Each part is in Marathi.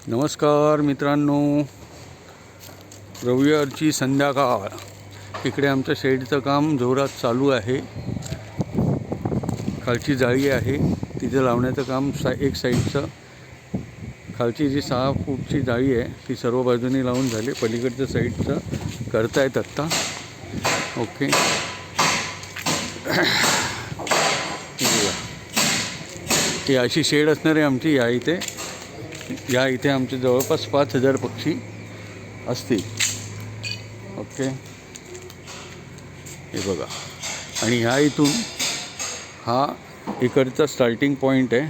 नमस्कार मित्रांनो, रविवारची संध्याकाळ. इकडे आमचं शेडचं काम जोरात चालू आहे. खालची जाळी आहे तिथे लावण्याचं काम एक साईडचं. खालची जी 6 फूटची जाळी आहे ती सर्व बाजूनी लावून झाली. पलीकडच्या साईडचं करतायत आत्ता. ओके, ही अशी शेड असणार आहे आमची. या इथे आमचे जवळपास 5000 पक्षी असतील. ओके, हे बघा. आणि ह्या इथून हा इकडचा स्टार्टिंग पॉईंट आहे,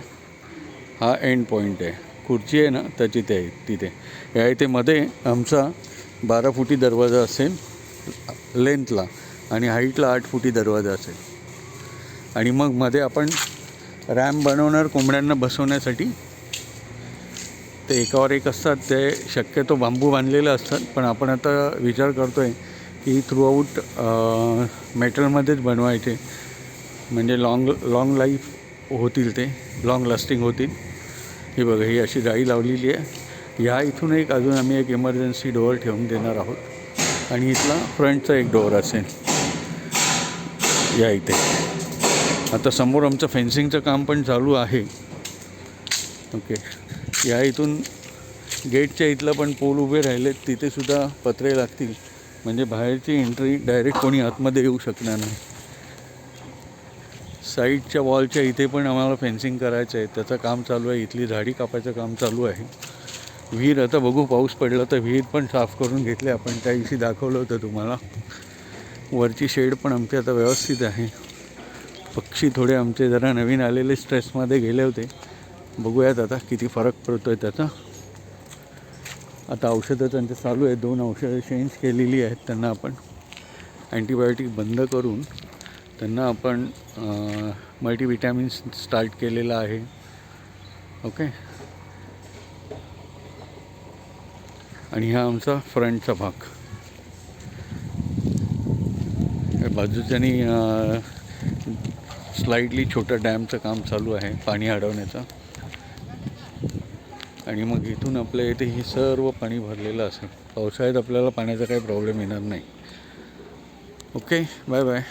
हा एंड पॉईंट आहे. खुर्ची आहे ना त्याची तिथे. या इथे मध्ये आमचा 12 फुटी दरवाजा असेल लेंथला, आणि हाईटला 8 फुटी दरवाजा असेल. आणि मग मध्ये आपण रॅम्प बनवणार कोंबड्यांना बसवण्यासाठी. ते एकावर एक असतात, ते शक्यतो बांबू बांधलेले असतात, पण आपण आता विचार करतो आहे की थ्रूआऊट मेटलमध्येच बनवायचे, म्हणजे लाँग लाईफ होतील, ते लाँग लास्टिंग होतील. ही बघा, ही अशी जाळी लावलेली आहे. ह्या इथून अजून आम्ही एक इमर्जन्सी डोअर ठेवून देणार आहोत, आणि इथला फ्रंटचा एक डोअर असेल या इथे. आता समोर आमचं फेन्सिंगचं काम पण चालू आहे. ओके, या इथून गेटच्या इथलं पण पोल उभे राहिलेत, तिथेसुद्धा पत्रे लागतील, म्हणजे बाहेरची एंट्री डायरेक्ट कोणी आतमध्ये येऊ शकणार नाही. साईडच्या वॉलच्या इथे पण आम्हाला फेन्सिंग करायचं आहे, त्याचं काम चालू आहे. इथली झाडी कापायचं काम चालू आहे. विहीर आता बघू, पाऊस पडला तर विहीर पण साफ करून घेतले आपण. त्या दिवशी दाखवलं होतं तुम्हाला. वरची शेड पण आमची आता व्यवस्थित आहे. पक्षी थोडे आमचे जरा नवीन आलेले स्ट्रेसमध्ये गेले होते. बघूयात आता किती फरक पडतो आहे त्याचा. आता औषधं त्यांचं चालू आहे. 2 औषधं चेंज केलेली आहेत त्यांना. आपण अँटीबायोटिक बंद करून त्यांना आपण मल्टीविटॅमिन्स स्टार्ट केलेलं आहे. ओके, आणि हा आमचा फ्रंटचा भाग. बाजूच्यानी स्लाइडली छोटं डॅमचं काम चालू आहे, पाणी अडवण्याचं. आणि मग इथून आपल्या इथे ही सर्व पाणी भरलेलं असेल. पावसाळ्यात आपल्याला पाण्याचा काही प्रॉब्लेम येणार नाही. Okay, bye bye.